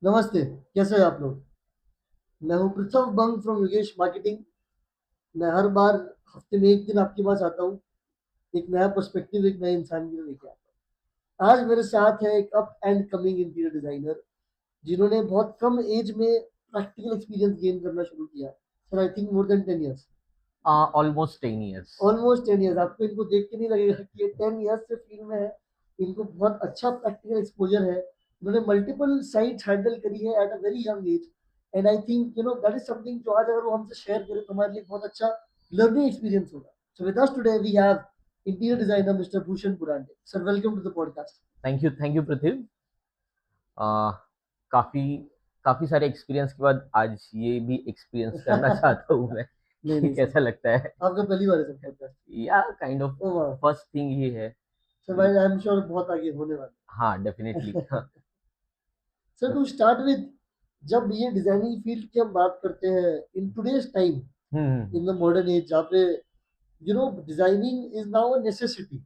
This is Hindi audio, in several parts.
नमस्ते, कैसे हैं आप लोग? मैं हूँ पृथ्वी बंग फ्रॉम योगेश मार्केटिंग। मैं हर बार हफ्ते में 1 दिन आपके पास आता हूँ, एक नया पर्सपेक्टिव, एक नए इंसान के लिए लेके आता हूँ। आज मेरे साथ है एक up and coming interior designer, जिन्होंने बहुत कम एज में प्रैक्टिकल एक्सपीरियंस गेन करना शुरू किया। Sir I think more than 10 years. Almost 10 years। Almost 10 years. आपको इनको देख के नहीं लगेगा कि ये 10 इयर्स से फील्ड में है। इनको बहुत अच्छा प्रैक्टिकल एक्सपोजर है। इन्होंने मल्टीपल साइट्स हैंडल करी है at a very young age. And I think that is something जो आज अगर वो हमसे शेयर करें तो हमारे लिए बहुत अच्छा लर्निंग एक्सपीरियंस होगा। So with us today we have interior designer mister Bhushan Purandare. Sir welcome to the podcast. Thank you Prithvi. Uh, काफी काफी सारे एक्सपीरियंस के बाद आज ये भी एक्सपीरियंस करना चाहता हूँ मैं नहीं कि नहीं सर, कैसा लगता है। आपका पहली बार है सर पॉडकास्ट। या काइंड ऑफ ओह वाह। फर्स्ट थिंग ही है। सर भाई आई एम श्योर बहुत आगे होने हाँ, डेफिनेटली। वाला। सर टू स्टार्ट विद, जब ये डिजाइनिंग फील्ड की हम बात करते हैं in today's time, hmm. In the modern age, जहाँ पे designing is now a necessity.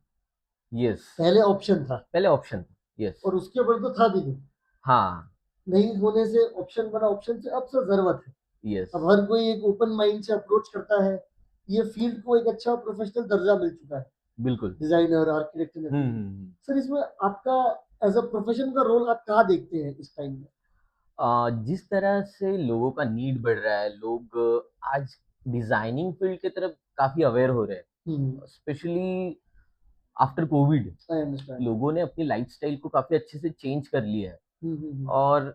Yes. पहले ऑप्शन था पहले ऑप्शन। यस। और उसके ऊपर तो था भी नहीं। हाँ। नहीं होने से ऑप्शन बना, ऑप्शन से अब सर जरूरत है। यस। अब हर कोई एक ओपन माइंड से अप्रोच करता है। ये फील्ड को एक अच्छा प्रोफेशनल दर्जा मिल चुका है, बिल्कुल। Designer architect and everything. Hmm. Sir इसमें आपका एज अ प्रोफेशन का रोल आप कहाँ देखते हैं इस टाइम में? जिस तरह से लोगों का नीड बढ़ रहा है, लोग आज डिजाइनिंग फील्ड की तरफ काफी अवेयर हो रहे हम्म। हैं, specially after Covid. I understand. लोगों ने अपनी लाइफस्टाइल को काफी अच्छे से चेंज कर लिया है। हम्म। और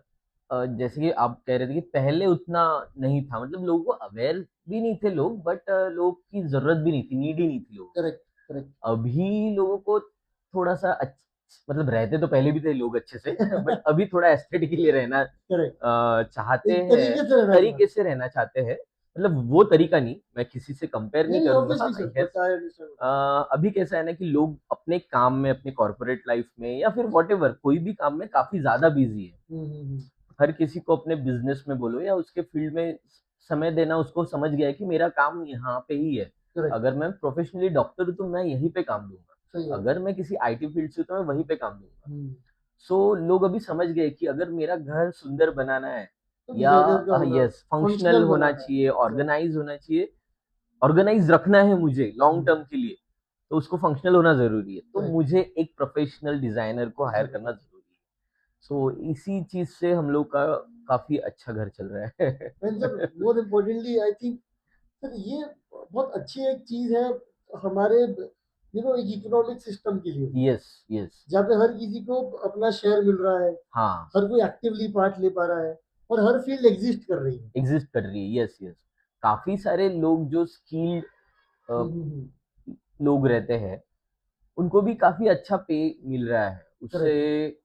जैसे कि आप कह रहे थे कि पहले उतना नहीं था, मतलब लोगों को अवेयर भी नहीं थे लोग, बट लोग की जरूरत भी नहीं थी, नीड ही नहीं थी लोगों करेक्ट करेक्ट। को। अभी लोगों को थोड़ा सा मतलब रहते तो पहले भी थे लोग अच्छे से बट अभी थोड़ा एस्थेटिकली रहना करेक्ट। चाहते एक हैं, तरीके से रहना तरीके चाहते से रहना चाहते हैं। मतलब वो तरीका नहीं, मैं किसी से कंपेयर हैं। नहीं नहीं नहीं करूंगा। Obviously sir, yes. But I understand. अभी कैसा है ना कि लोग अपने काम में, अपने कॉर्पोरेट लाइफ में या फिर वॉटेवर कोई भी काम में काफी ज्यादा बिजी है। हम्म। हर किसी को अपने बिजनेस में बोलो या उसके फील्ड में समय देना, उसको समझ गया है कि मेरा काम यहाँ पे ही है। करेक्ट। अगर मैं प्रोफेशनली डॉक्टर हूँ तो मैं यहीं पे काम सही दूंगा, बात। अगर मैं किसी आईटी फील्ड से हूँ तो मैं वहीं पे काम दूंगा। हम्म। सो लोग अभी समझ गए कि अगर मेरा घर सुंदर बनाना है तो या डिजाइनर का होना यस फंक्शनल फंक्शनल होना बनाना है। चाहिए, Exactly. ऑर्गेनाइज होना चाहिए, ऑर्गेनाइज रखना है मुझे लॉन्ग हम्म। टर्म के लिए, तो उसको फंक्शनल होना जरूरी है, तो करेक्ट। मुझे एक प्रोफेशनल डिजाइनर को हायर करना जरूर। जरूरी है। सो इसी चीज से हम लोग का काफी अच्छा घर चल रहा एंड सर है। More importantly I think, sir ये बहुत अच्छी एक चीज है हमारे एक इकोनॉमिक सिस्टम के लिए, यस। यस। जहाँ पे हर किसी को अपना शेयर मिल रहा है। हाँ, हर कोई एक्टिवली पार्ट ले पा रहा है और हर फील्ड एग्जिस्ट कर रही है। एग्जिस्ट कर रही है। यस। यस। काफी सारे लोग जो स्किल्ड हम्म। लोग रहते हैं, उनको भी काफी अच्छा पे मिल रहा है उससे। करेक्ट।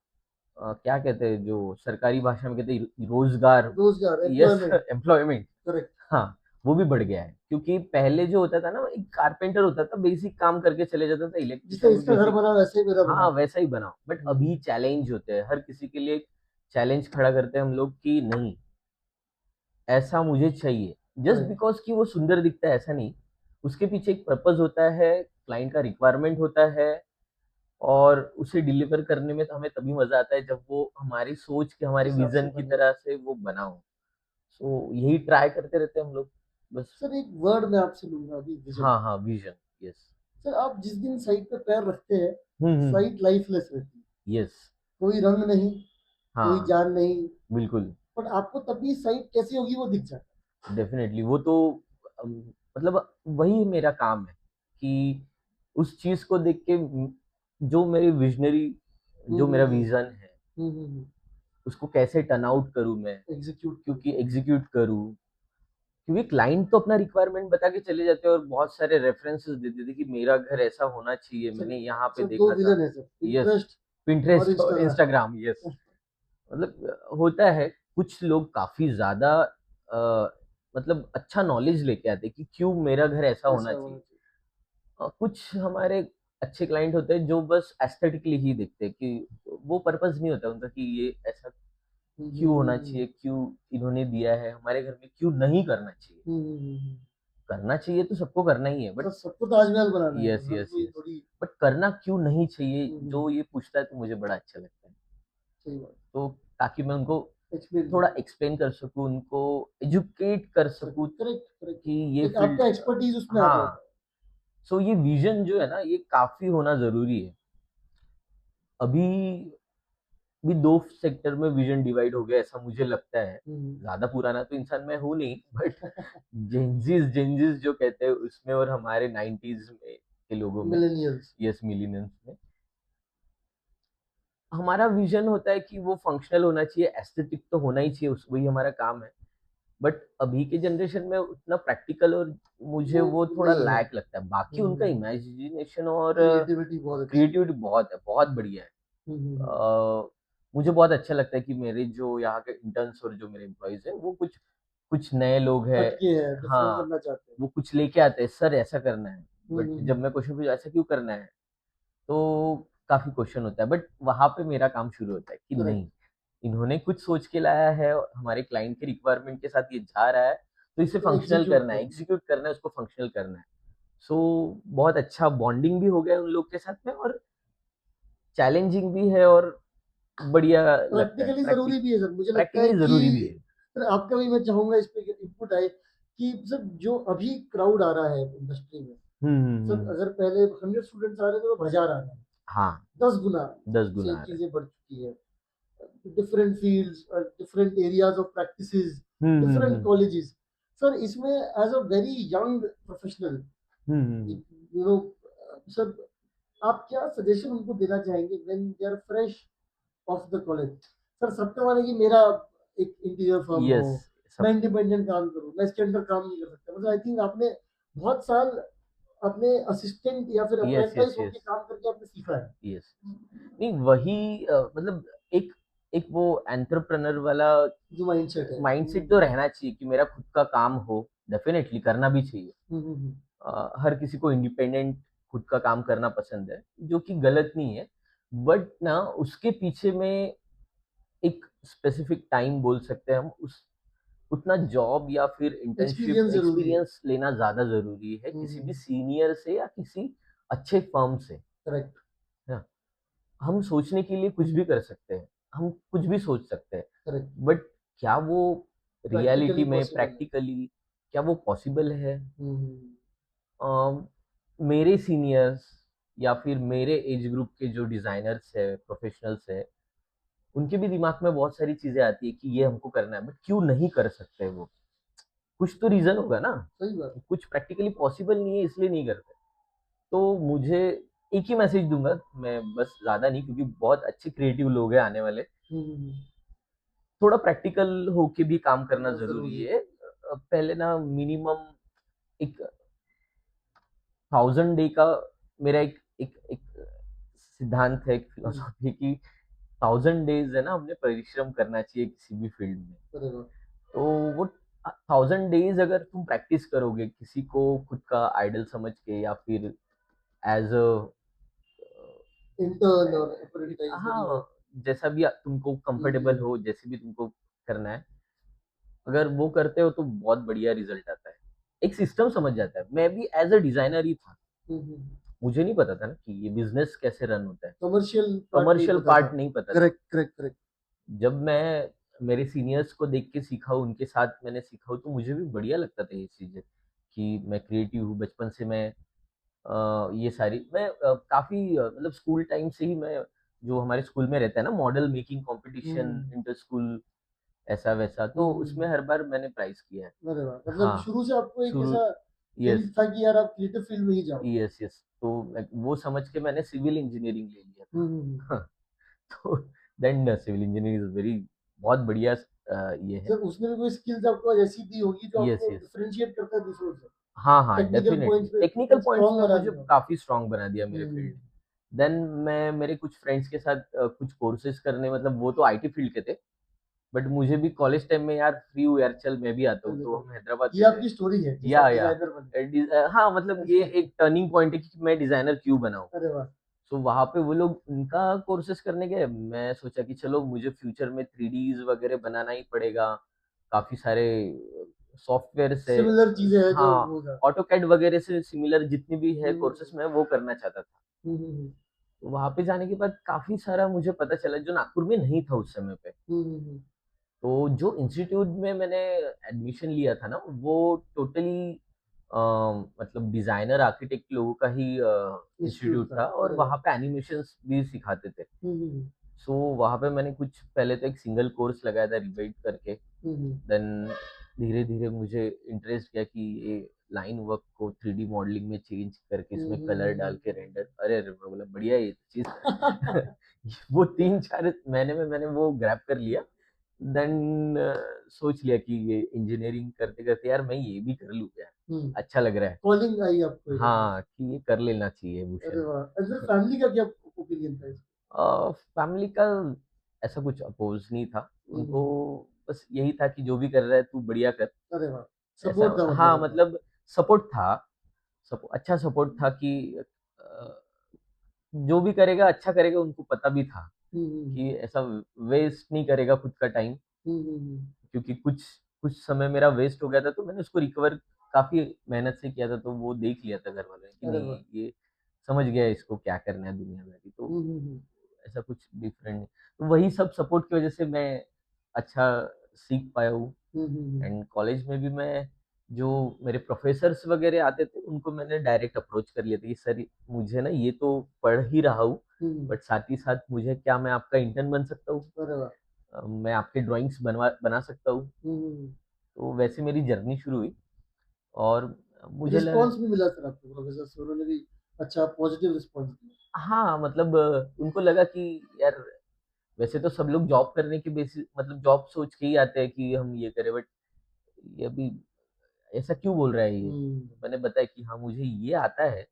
क्या कहते हैं, जो सरकारी भाषा में कहते हैं रोजगार। रोजगार, यस, एम्प्लॉयमेंट। एम्प्लॉयमेंट। करेक्ट। हाँ, वो भी बढ़ गया है, क्योंकि पहले जो होता था ना, एक कारपेंटर होता था, बेसिक काम करके चले जाता था, जिससे इलेक्ट्रिशियन भी इसका घर बेसिक। बना वैसे ही मेरा हाँ, बना। वैसा ही बनाओ, बट अभी हम्म। चैलेंज होते हैं हर किसी के लिए। चैलेंज खड़ा करते हैं हम लोग कि नहीं, ऐसा मुझे चाहिए। Just correct. बिकॉज कि वो सुंदर दिखता है ऐसा नहीं, उसके पीछे एक पर्पज होता है, क्लाइंट का रिक्वायरमेंट होता है। और उसे डिलीवर करने में तो हमें तभी मजा आता है जब वो हमारी सोच के, हमारे हिसाब से विजन की बने। तरह से वो बना हो। सो यही ट्राई करते रहते हैं हम लोग, बस। सर एक वर्ड मैं आपसे लूंगा अभी, विजन। हाँ हाँ, विजन। यस। सर आप जिस दिन साइट पे पैर रखते हैं, हम्म। साइट लाइफलेस रहती है। यस। कोई रंग नहीं, कोई हाँ, जान नहीं। बिल्कुल। बट आपको तभी साइट कैसी होगी वो दिख जाता डेफिनेटली वो तो अम, मतलब वही मेरा काम है कि उस चीज को देख के जो मेरी विजनरी, है। जो मेरा विजन है, उसको कैसे टर्न आउट करूं मैं, एग्जीक्यूट करो। क्योंकि एग्जीक्यूट करूं। क्योंकि क्लाइंट तो अपना रिक्वायरमेंट बता के चले जाते हैं और बहुत सारे रेफरेंसेस देते थे कि मेरा घर ऐसा होना चाहिए, सर मैंने यहाँ पे सर दो देखा था। विलन है सर, यस। इंटरेस्ट और पिंटरेस्ट और इंस्टाग्राम। इंस्टाग्राम। यस। मतलब होता है, कुछ लोग काफी ज्यादा मतलब अच्छा नॉलेज लेके आते हैं कि क्यों मेरा घर ऐसा ऐसा होना होना चाहिए। चाहिए। कुछ हमारे अच्छे क्लाइंट होते हैं जो बस एस्थेटिकली ही देखते हैं, कि वो पर्पस नहीं होता उनका कि ये ऐसा क्यों होना हम्म। चाहिए, क्यों इन्होंने दिया है हमारे घर में, क्यों नहीं करना चाहिए। हम्म। करना चाहिए तो सबको करना ही है, बट सर सबको ताजमहल बनाना है, यस हर यस कोई यस, थोड़ी। बट करना क्यों नहीं चाहिए, हम्म। जो ये पूछता है तो मुझे बड़ा अच्छा लगता है। सही बात। तो ताकि मैं उनको एक्सप्लेन थोड़ा कर एक्सप्लेन कर सकूँ, उनको एजुकेट कर सकूँ करेक्ट करेक्ट कि ये एक फील्ड आपका एक्सपर्टीज उसमें आ हाँ, जाता सो ये विज़न जो है ना, ये काफ़ी होना ज़रूरी है। अभी भी 2 सेक्टर में विज़न डिवाइड हो गया ऐसा मुझे लगता है। है ज़्यादा पुराना तो इंसान मैं हूँ नहीं बट जेनज़ीज़ जो कहते हैं उसमें और हमारे 90s में के लोगों में, मिलेनियल्स यस मिलेनियल्स में, हमारा विज़न होता है कि वो फंक्शनल होना चाहिए, एस्थेटिक तो होना ही चाहिए, उस वही हमारा काम है। बट अभी के जनरेशन में उतना प्रैक्टिकल और मुझे वो वो थोड़ा नहीं है लैक लगता है। बाकी उनका इमेजिनेशन और क्रिएटिविटी बहुत अच्छी क्रिएटिविटी बहुत है, बहुत बढ़िया है। हम्म मुझे बहुत अच्छा लगता है कि मेरे जो यहाँ के इंटर्न्स और जो मेरे एम्प्लॉइज़ हैं, वो कुछ कुछ नए लोग हैं, हटके है डिफरेंट हाँ, करना चाहते हैं वो कुछ लेके आते हैं, सर ऐसा करना है। बट जब हम्म मैं क्वेश्चन पूछूँ ऐसा क्यों करना है? तो काफ़ी क्वेश्चन होता है, बट वहाँ पे मेरा काम शुरू होता है कि करेक्ट नहीं, इन्होंने कुछ सोच के लाया है और हमारे क्लाइंट के रिक्वायरमेंट के साथ ये जा रहा है, तो इसे उसको फंक्शनल एग्जीक्यूट करना है, करो एग्ज़ीक्यूट करना है, उसको फंक्शनल करना है। सो बहुत अच्छा बॉन्डिंग भी हो गया है उन लोग के साथ में और चैलेंजिंग भी है और बढ़िया लगता है। प्रैक्टिकली जरूरी भी है सर मुझे लगता है प्रैक्टिकली कि ज़रूरी भी है। सर आपका भी मैं चाहूंगा इस पे इनपुट आए कि सर जो अभी क्राउड आ रहा है इंडस्ट्री में हुँ, हुँ, सर हुँ। अगर पहले 100 स्टूडेंट्स आ रहे थे तो 1000 आ रहे हैं हाँ, 10 गुना 10 गुना से आ रहा है। चीजें बढ़ चुकी है different fields different areas of practices hmm, hmm, different hmm. Colleges sir इसमें as a very young professional hmm, hmm, hmm. You know sir आप क्या सजेशन उनको देना चाहेंगे when they are fresh off the college sir सबका माने कि मेरा एक इंटीरियर फर्म हो यस, मैं सब इंडिपेंडेंट काम करूं मैं इसके अंदर काम नहीं कर सकता मतलब आई थिंक आपने बहुत साल अपने असिस्टेंट या फिर यस, यस, अप्रेंटिस होके यस, काम करके आपने सीखा है यस। नहीं वही मतलब एक एक वो एंटरप्रेन्योर वाला जो माइंडसेट है माइंडसेट तो रहना चाहिए कि मेरा खुद का काम हो, डेफ़िनेटली करना भी चाहिए। हम्म हर किसी को इंडिपेंडेंट खुद का काम करना पसंद है, जो कि गलत नहीं है। बट ना उसके पीछे में एक स्पेसिफिक टाइम बोल सकते हैं हम उस उतना जॉब या फिर इंटर्नशिप एक्सपीरियंस जरूरी है एक्सपीरियंस लेना ज़्यादा ज़रूरी है किसी भी सीनियर से या किसी अच्छे फर्म से, है करेक्ट ना? हम सोचने के लिए कुछ भी कर सकते हैं, हम कुछ भी सोच सकते हैं, करेक्ट बट क्या वो प्रैक्टिकली रियलिटी में पॉसिबल है प्रैक्टिकली क्या वो पॉसिबल है? हम्म अ, मेरे सीनियर्स या फिर मेरे एज ग्रुप के जो डिज़ाइनर्स हैं, प्रोफेशनल्स हैं, उनके भी दिमाग में बहुत सारी चीज़ें आती है कि ये हमको करना है, बट क्यों नहीं कर सकते वो? कुछ तो रीज़न होगा ना, सही बात कुछ प्रैक्टिकली पॉसिबल नहीं है इसलिए नहीं करते। तो मुझे एक ही मैसेज दूँगा मैं बस ज़्यादा नहीं क्योंकि बहुत अच्छे क्रिएटिव लोग हैं आने वाले। हम्म थोड़ा प्रैक्टिकल होके भी काम करना करना ज़रूरी जरूरी है है। पहले ना मिनिमम एक 1000 डे का मेरा एक एक एक सिद्धांत है, एक हम्म, फिलॉसफी है कि 1000 डेज़ है ना हमने परिश्रम करना चाहिए किसी भी फील्ड में। अरे वाह तो वो 1000 डेज़ अगर तुम प्रैक्टिस करोगे किसी को खुद का आइडल समझ के या फिर एज़ अ इंटर्न और अप्रेंटिस एनीवे हाँ, जैसा भी तुमको कंफर्टेबल हो, जैसे भी तुमको करना है, अगर वो करते हो तो बहुत बढ़िया रिज़ल्ट आता है। एक सिस्टम समझ जाता है। मैं भी एज़ अ डिज़ाइनर ही था। मुझे नहीं पता था ना कि ये बिज़नेस कैसे रन होता है। कमर्शियल पार्ट नहीं कमर्शियल पता था पार्ट नहीं पता था। करेक्ट करेक्ट करेक्ट जब मैं मेरे सीनियर्स को देख के सीखा हूँ, उनके साथ मैंने सीखा हूँ, तो मुझे भी बढ़िया लगता था ये चीज़ें कि मैं क्रिएटिव हूँ। बचपन से मैं ये सारी मैं काफ़ी मतलब स्कूल टाइम से ही मैं जो हमारे स्कूल में रहता है ना मॉडल मेकिंग कॉम्पिटिशन, हम्म इंटर स्कूल ऐसा-वैसा, तो उसमें हम्म हर बार मैंने प्राइज़ किया है। अरे वाह मतलब हाँ, शुरू से आपको एक शुरू ऐसा हिंट यस, था कि यार आप क्रिएटिव फील्ड में ही जाओ यस। तो मैं वो समझ के मैंने सिविल इंजीनियरिंग ले लिया था। हम्म हाँ, तो then civil engineering is very बहुत बढ़िया ये है। सर उसने भी कोई स्किल्स आपको ऐसी दी होगी जो यस, आपको यस। डिफरेंशिएट करता है दूसरों से हाँ, हाँ, टेक्निकल डेफ़िनेटली। पॉइंट्स पे टेक्निकल पॉइंट्स स्ट्रांग में बना मुझे दिया काफ़ी स्ट्रॉन्ग बना दिया मेरे हम्म फ़ील्ड। देन मैं मेरे कुछ फ्रेंड्स के साथ कुछ कोर्सेज़ करने मतलब वो तो आईटी फ़ील्ड के थे, बट मुझे भी कॉलेज टाइम में यार फ्री हूँ यार चल मैं भी आता हूँ, चलो तो हम हैदराबाद ये गए थे। आपकी स्टोरी है जैसे आप या डिजाइनर बने हाँ, मतलब ये एक टर्निंग पॉइंट है कि मैं डिज़ाइनर क्यों बना हूँ। अरे वाह सो वहाँ पे वो लोग उनका कोर्सेज़ करने गए, मैं सोचा कि चलो मुझे फ्यूचर में 3डीज़ वग़ैरह बनाना ही पड़ेगा। काफ़ी सारे सॉफ्टवेयर्स है सिमिलर चीजें हैं जो हाँ, होगा ऑटोकैड वग़ैरह से सिमिलर जितनी भी है हम्म कोर्सेज़ मैं वो करना चाहता था। हम्म वहाँ पे जाने के बाद काफ़ी सारा मुझे पता चला जो नागपुर में नहीं था उस समय पे। हम्म हम्म, हम्म, तो जो इंस्टीट्यूट में मैंने एडमिशन लिया था ना, वो टोटली मतलब डिज़ाइनर आर्किटेक्ट लोगों का ही इंस्टीट्यूट इंस्टीट्यूट था। था और अरे वाह! वहाँ पे एनिमेशंस भी सिखाते थे। हुँ, हुँ, हुँ। सो वहाँ पे मैंने कुछ पहले तो एक सिंगल कोर्स लगाया था रिवेट करके, हुँ, हुँ। देन धीरे-धीरे मुझे इंटरेस्ट गया कि ये लाइन वर्क को 3D मॉडलिंग में चेंज करके हुँ, इसमें हुँ, कलर हुँ, डाल के हुँ, रेंडर अरे! अरे! मैं बोला बढ़िया है ये तो चीज़। हुँ। वो 3-4 महीने में मैंने वो ग्रैब कर लिया। देन सोच लिया कि ये इंजीनियरिंग करते-करते यार मैं ये भी कर लूँ क्या? हुँ, अच्छा लग रहा है। कॉलिंग आई आपको एक अंदर हाँ, से। कि ये कर लेना चाहिए अरे भूषण। वाह! फिर फैमिली का क्या ओपिनियन था इसमें? फैमिली का ऐसा कुछ अपोज़ नहीं था। हुँ, उनको हुँ। बस यही था कि जो भी कर रहा है तू बढ़िया कर। अरे वाह! ऐसा सपोर्ट था मतलब हाँ, उनका। मतलब सपोर्ट था। अच्छा सपोर्ट था कि अ, जो भी करेगा अच्छा करेगा उनको पता भी था हुँ, हुँ, हुँ। कि ऐसा वेस्ट नहीं करेगा खुद का टाइम। हुँ, हुँ, हुँ। क्योंकि कुछ कुछ समय मेरा वेस्ट हो गया था तो मैंने उसको रिकवर काफ़ी मेहनत से किया था, तो वो देख लिया था घरवालों ने कि अरे वाह! नहीं ये समझ गया है इसको क्या करना है दुनियादारी, तो हुँ, हुँ, हुँ। ऐसा कुछ डिफरेंट नहीं। तो वही सब सपोर्ट की वज़ह से मैं अच्छा सीख पाया हूँ। हुँ, हुँ, हुँ। एंड कॉलेज में भी मैं जो मेरे प्रोफ़ेसर्स वग़ैरह आते थे, उनको मैंने डायरेक्ट अप्रोच कर लिया था कि सर मुझे ना ये तो पढ़ ही रहा हूँ, हुँ, हुँ। बट साथ ही साथ मुझे क्या मैं आपका इंटर्न बन सकता हूँ? अरे वाह! मैं आपके ड्राइंग्स बना सकता हूँ। हुँ, हुँ, हुँ। तो वैसे मेरी जर्नी शुरू हुई और मुझे लगा रिस्पॉन्स भी मिला सर आपको प्रोफ़ेसर से उन्होंने भी अच्छा पॉज़िटिव रिस्पॉन्स दिया। हाँ, मतलब उनको लगा कि यार वैसे तो सब लोग जॉब करने के बेसिस मतलब जॉब सोच के ही आते हैं कि हम ये करें, बट ये अभी ऐसा क्यों बोल रहा है ये? हुँ। मैंने बताया कि हाँ, मुझे ये आता है,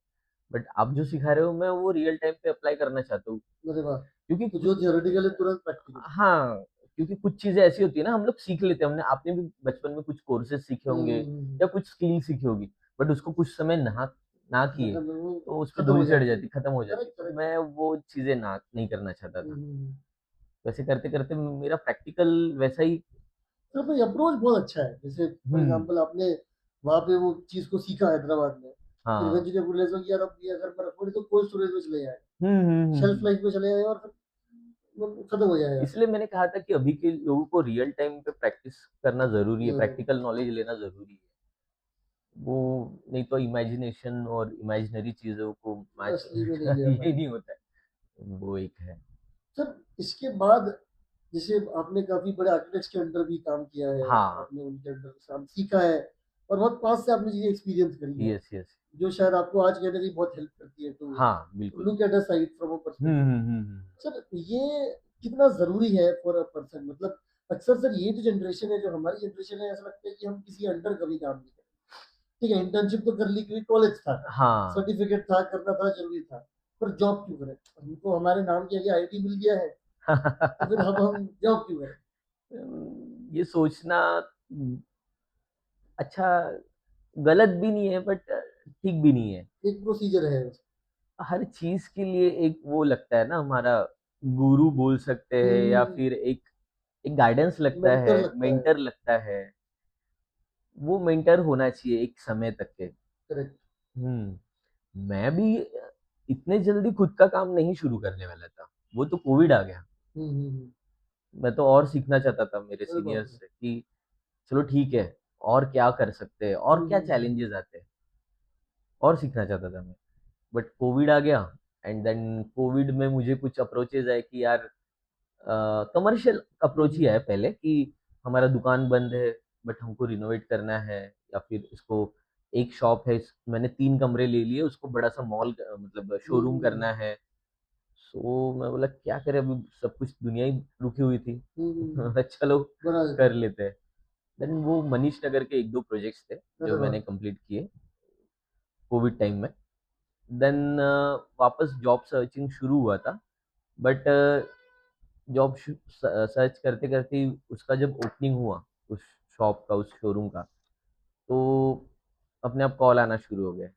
बट आप जो सिखा रहे हो मैं वो रियल टाइम पे अप्लाई करना चाहता हूँ। अरे वाह! क्योंकि तो कुछ जो थियोरेटिकल है तुरंत प्रैक्टिकल। हाँ, क्योंकि कुछ चीज़ें ऐसी होती है ना हम लोग सीख लेते हैं। हमने आपने भी बचपन में कुछ कोर्सेज़ सीखे हुँ, होंगे हुँ, हुँ, हुँ। या कुछ स्किल सीखी होगी, बट उसको कुछ समय ना किए, खत्म वो तो उसपे खत्म हो धूल चढ़ जाती है। जाती, खत्म हो जाती। करेक्ट, तो करेक्ट, मैं करेक्ट। वो चीज़ें ना नहीं करना चाहता हुँ, था। हुँ, हुँ। वैसे करते-करते मेरा प्रैक्टिकल वैसा ही सर तो ये अप्रोच बहुत अच्छा है। जैसे फॉर हुँ, एग्ज़ाम्पल आपने वहाँ पे वो चीज़ को सीखा हैदराबाद में। फिर हाँ। इवेंचुअली आपको रियलाइज़ हुआ कि यार अब ये अगर मैं रखूँ तो कोल्ड स्टोरेज में चले जाए, हुँ, हुँ, हुँ, शेल्फ हुँ। लाइफ़ में चले जाए और फिर वो खत्म हो जाएगा। इसलिए मैंने कहा था कि अभी के लोगों को रियल टाइम पे प्रैक्टिस करना ज़रूरी है, ज़रूर। प्रैक्टिकल नॉलेज लेना ज़रूरी है। वो नहीं तो इमेजिनेशन और इमेजिनरी चीज़ों को मैच असली में नहीं ले ये पाएँगे। नहीं होता है। वो एक है। सर इसके बाद जैसे आपने काफ़ी बड़े आर्किटेक्ट्स के अंडर भी काम किया है, हाँ, आपने उनके अंडर काम सीखा है और बहुत पास से आपने चीज़ें एक्सपीरियंस करी हैं, यस, यस। जो शायद आपको आज कहीं न कहीं बहुत हेल्प करती है टू हाँ, बिल्कुल। Look at a site from a hmm, perspective. Hmm, hmm, hmm. Sir ये कितना ज़रूरी है फॉर अ पर्सन मतलब अक्सर सर ये जो जनरेशन है, जो हमारी जनरेशन है, ऐसा लगता है कि हम किसी अंडर कभी काम नहीं करें। ठीक है, इंटर्नशिप तो कर ली क्योंकि कॉलेज था, हाँ। सर्टिफ़िकेट था, करना था, ज़रूरी था। पर जॉब क्यों करें? हमको हमारे नाम के आगे आईटी मिल गया है, तो फिर अब हम जॉब क्यों करें? ये सोचना अच्छा गलत भी नहीं है बट ठीक भी नहीं है। एक प्रोसीजर है बस। हर चीज़ के लिए एक वो लगता है ना हमारा गुरु बोल सकते हुँ, हैं हुँ, या हुँ। फिर एक गाइडेंस लगता मेंटर है, लगता है। मेंटर लगता है। वो मेंटर होना चाहिए एक समय तक के। करेक्ट। हुँ, मैं भी इतने जल्दी खुद का काम नहीं शुरू करने वाला था। वो तो कोविड आ गया। हुँ, हुँ, हुँ। मैं तो और सीखना चाहता था मेरे अरे बाप सीनियर्स रे! से कि चलो ठीक है, और क्या कर सकते हैं और हुँ, क्या हुँ, हुँ। चैलेंजेज़ आते हैं, और सीखना चाहता था मैं। बट कोविड आ गया एंड देन कोविड में मुझे कुछ अप्रोचेज़ आए कि यार कमर्शियल हुँ, अप्रोच ही हुँ। आया पहले कि हमारा दुकान बंद है, बट हमको रिनोवेट करना है या फिर इसको एक शॉप है, मैंने 3 कमरे ले लिए, उसको बड़ा-सा मॉल मतलब हुँ, शोरूम हुँ, करना हुँ। है। सो मैं बोला क्या करें अभी सब कुछ दुनिया ही रुकी हुई थी। हुँ, हुँ, हुँ। चलो बना देते कर हैं। लेते हैं। देन वो मनीष नगर के 1-2 प्रोजेक्ट्स थे, अरे जो वाह! मैंने कंप्लीट किए कोविड टाइम में। देन वापस जॉब सर्चिंग शुरू हुआ था, बट जॉब सर्च करते-करते ही उसका जब ओपनिंग हुआ, उस शॉप का, उस शोरूम का, तो अपने आप कॉल आना शुरू हो गए।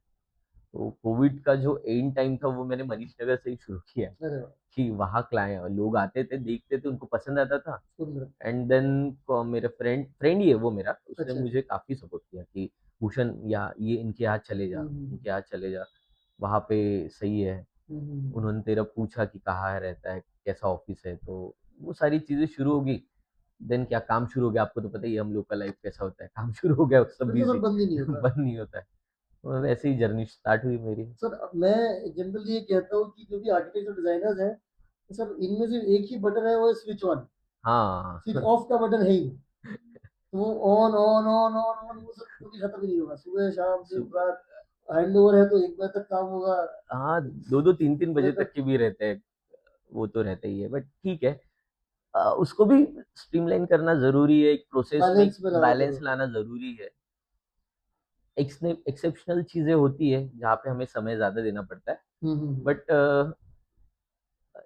तो कोविड का जो एंड टाइम था, वो मैंने मनीष नगर से ही शुरू किया अरे वाह! कि वहाँ लोग आते थे, देखते थे, उनको पसंद आता था सुंदर। एंड देन मेरे फ्रेंड फ्रेंड ही है वो मेरा, उसने अच्छा। मुझे काफ़ी सपोर्ट किया कि भूषण या ये इनके यहाँ चले जा, हुँ, हुँ, हुँ। इनके यहाँ चले जा, वहाँ पे सही है। हुँ, हुँ, हुँ। उन्होंने तेरा पूछा कि कहाँ रहता है, कैसा ऑफ़िस है, तो वो सारी चीज़ें शुरू हो गई। देन क्या काम शुरू हो गया, आपको तो पता ही है हम लोग का लाइफ कैसा होता है, काम शुरू हो गया सब फिर तो सर बिज़ी बंद ही नहीं होता। बंद नहीं होता है। और वैसे ही जर्नी स्टार्ट हुई मेरी। सर मैं जनरली ये कहता हूँ कि जो भी आर्किटेक्ट और डिजाइनर्स हैं, सर इनमें से एक ही बटन है, वो है स्विच ऑन। हाँ। स्विच ऑफ का बटन है ही नहीं। तो वो on on on on on वो सब कभी खत्म ही नहीं होगा, सुबह शाम दिन सु रात। हैंड ओवर है तो 1 बजे तक काम होगा, हाँ, 2-2 3-3 बजे बजे तक तक। के भी रहते हैं, वो तो रहता ही है, बट ठीक है। उसको भी स्ट्रीमलाइन करना ज़रूरी है, एक प्रोसेस में एक बैलेंस में लाना बैलेंस जरूर। लाना ज़रूरी है। एक्सेप्शनल चीज़ें होती है, जहाँ पे हमें समय ज़्यादा देना पड़ता है, हम्म। बट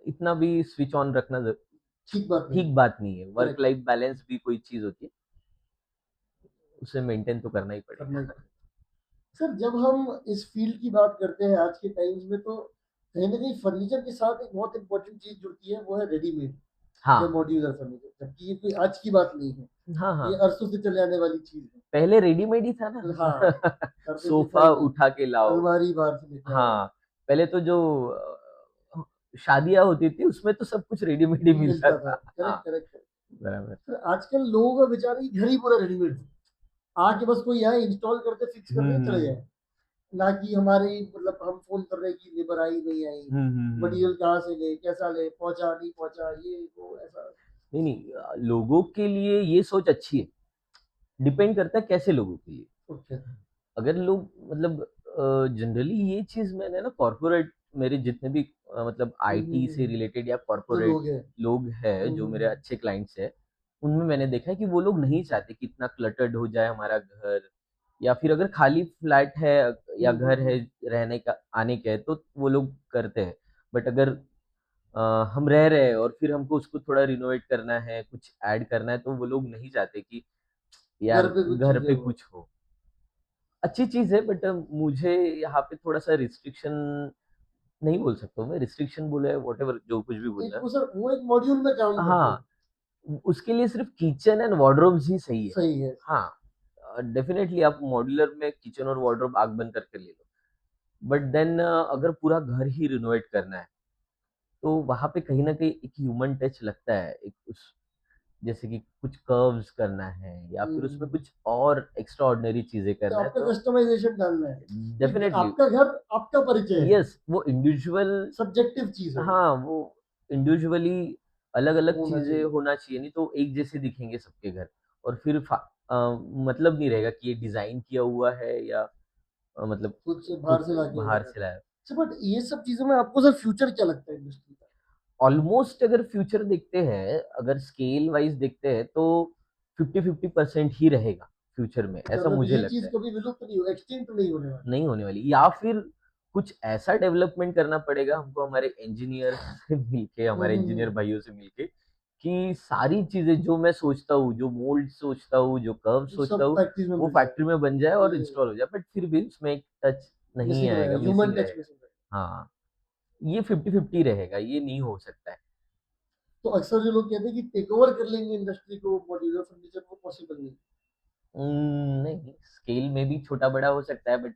इतना भी स्विच ऑन रखना ठीक बात नहीं। ठीक बात नहीं है। Work correct. लाइफ बैलेंस भी कोई चीज़ होती है, उसे मेंटेन तो करना ही करना ही पड़ेगा। पड़ेगा। सर जब हम इस फील्ड की बात करते हैं आज के टाइम्स में, तो कहीं ना कहीं फर्नीचर के साथ एक बहुत इंपॉर्टेंट चीज जुड़ती है, वो है रेडीमेड या हाँ, मॉड्यूलर फर्नीचर, जबकि ये कोई आज की बात नहीं है। हाँ, ये हाँ। अरसों से चले आने वाली चीज है। पहले रेडीमेड ही था तो ना। हाँ, करते थे सोफ़ा पहले। उठा के लाओ। अलमारी बाहर से लेके आओ। हाँ, पहले तो जो शादियाँ होती थी उसमें तो सब कुछ रेडीमेड ही मिलता मिलता था। था। हाँ, करेक्ट करेक्ट करेक्ट। बराबर। सर आजकल लोगों का विचार है कि घर ही पूरा रेडीमेड है, आके बस कोई आए, इंस्टॉल करते, फिक्स कर दे, चले हुँ, जाए। ना कि हमारे मतलब हम फोन कर रहे हैं कि लेबर आई नहीं आई, हुँ, हुँ, हुँ, मटेरियल हुँ। कहाँ से ले, कैसा ले, पहुंचा नहीं पहुंचा, ये वो ऐसा। नहीं, नहीं, लोगों के लिए ये सोच अच्छी है, डिपेंड करता है कैसे लोगों के लिए। ओके। अगर लोग मतलब जनरली ये चीज़ मैंने ना कॉर्पोरेट, मेरे जितने भी मतलब आईटी से रिलेटेड या जो कॉर्पोरेट लोग हैं। लोग हैं जो मेरे अच्छे क्लाइंट्स हैं, उनमें मैंने देखा है कि वो लोग नहीं चाहते कि इतना क्लटर्ड हो जाए हमारा घर, या फिर अगर खाली फ्लैट है या घर है रहने का आने का है तो वो लोग करते हैं। बट अगर अ, हम रह रहे हैं और फिर हमको उसको थोड़ा रिनोवेट करना है, कुछ ऐड करना है, तो वो लोग नहीं चाहते कि घर यार पे कुछ घर चीजें पे हो। कुछ हो। अच्छी चीज़ है, बट मुझे यहाँ पे थोड़ा-सा रिस्ट्रिक्शन नहीं बोल सकता हूँ मैं, रिस्ट्रिक्शन बोला है व्हाटएवर जो कुछ भी एक बोलना है। वो सर वो एक मॉड्यूल में काम करते हैं। हाँ, उसके लिए सिर्फ़ किचन एंड वार्डरोब्स ही सही है। सही है। हाँ, डेफ़िनेटली आप मॉड्यूलर में किचन और वार्डरोब आँख बंद करके ले लो। बट देन अगर पूरा घर ही रिनोवेट करना है, तो वहाँ पे कहीं न कहीं एक ह्यूमन टच लगता है। एक उस जैसे कि कुछ कर्व्स करना है या फिर उसमें हम्म। कुछ और एक्स्ट्रा ऑर्डिनरी चीज़ें तो करना है, आपका तो कस्टमाइजेशन डालना है, क्योंकि डेफ़िनेटली आपका घर आपका परिचय है। यस, वो इंडिविजुअल। सब्जेक्टिव चीज है वो। हाँ, वो इंडिविजुअली अलग-अलग होना चीज़ें चाहिए। होना चाहिए, नहीं तो एक जैसे दिखेंगे सबके घर। और फिर मतलब नहीं रहेगा कि ये डिज़ाइन किया हुआ है या मतलब कुछ बाहर कुछ से लाके बाहर वगैरह। से लाया। अच्छा, बट ये सब चीजों में आपको सर फ्यूचर क्या लगता है इंडस्ट्री का? ऑलमोस्ट अगर फ्यूचर देखते हैं, अगर स्केल वाइज़ देखते हैं तो 50-50% ही रहेगा फ्यूचर में, अच्छा, ऐसा मतलब मुझे ये लगता चीज है। कभी विलुप्त नहीं हो, एक्सटिंक्ट नहीं होने वाली। नहीं होने वाली, या फिर कुछ ऐसा डेवलपमेंट करना पड़ेगा हमको हमारे इंजीनियर से मिलके, हमारे इंजीनियर हम्म। भाइयों से मिलके, कि सारी चीज़ें जो मैं सोचता हूँ, जो मोल्ड सोचता हूँ, जो कर्व ये सोचता सब हूँ, फैक्ट्रीज में वो मिल जाए। फैक्ट्री में बन जाए और ये इंस्टॉल हो जाए, बट फिर भी उसमें एक टच नहीं मिसिंग आएगा, रहेगा, ह्यूमन मिसिंग टच रहेगा। मिसिंग रहेगा। हाँ, ये 50-50 रहेगा, ये नहीं हो सकता है। तो अक्सर जो लोग कहते हैं कि टेक ओवर कर लेंगे इंडस्ट्री को मॉड्यूलर फर्नीचर, वो पॉसिबल नहीं। नहीं, स्केल में भी छोटा-बड़ा हो सकता है, बट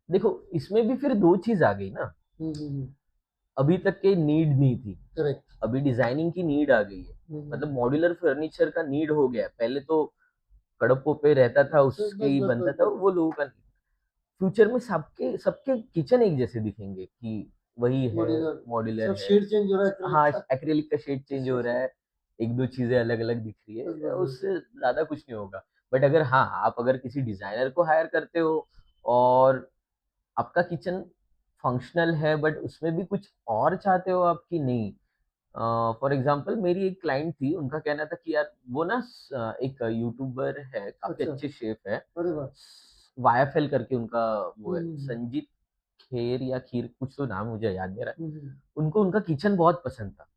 देखो इसमें भी फिर 2 चीज़ आ गई ना, हम्म। अभी तक के नीड नहीं थी। करेक्ट। अभी डिजाइनिंग की नीड आ गई है। मतलब मॉड्यूलर फर्नीचर का नीड हो गया है। पहले तो कड़पों पे रहता था, बस उसके बस ही बस बनता बस था, बस वो लोगों का नहीं। फ्यूचर में सबके सबके किचन एक जैसे दिखेंगे कि वही है, मॉड्यूलर। मॉड्यूलर सब है। शेड चेंज हो रहा है acrylic हाँ, का। एक्रिलिक का शेड चेंज हो रहा है, 1-2 चीज़ें अलग-अलग दिख रही बस है, बस बस बस। उससे ज़्यादा कुछ नहीं होगा। बट अगर हाँ, आप अगर किसी डिज़ाइनर को हायर करते हो और आपका किचन फंक्शनल है बट उसमें भी कुछ और चाहते हो आप कि नहीं, फॉर एग्जांपल मेरी एक क्लाइंट थी, उनका कहना था कि यार वो ना एक यूट्यूबर है, काफ़ी अच्छा। अच्छे शेफ है, अरे वाह। वाईएफएल करके उनका वो है, हम्म। संजीत खेर या खीर कुछ तो नाम मुझे याद नहीं आ रहा है। हम्म। उनको उनका किचन बहुत पसंद था।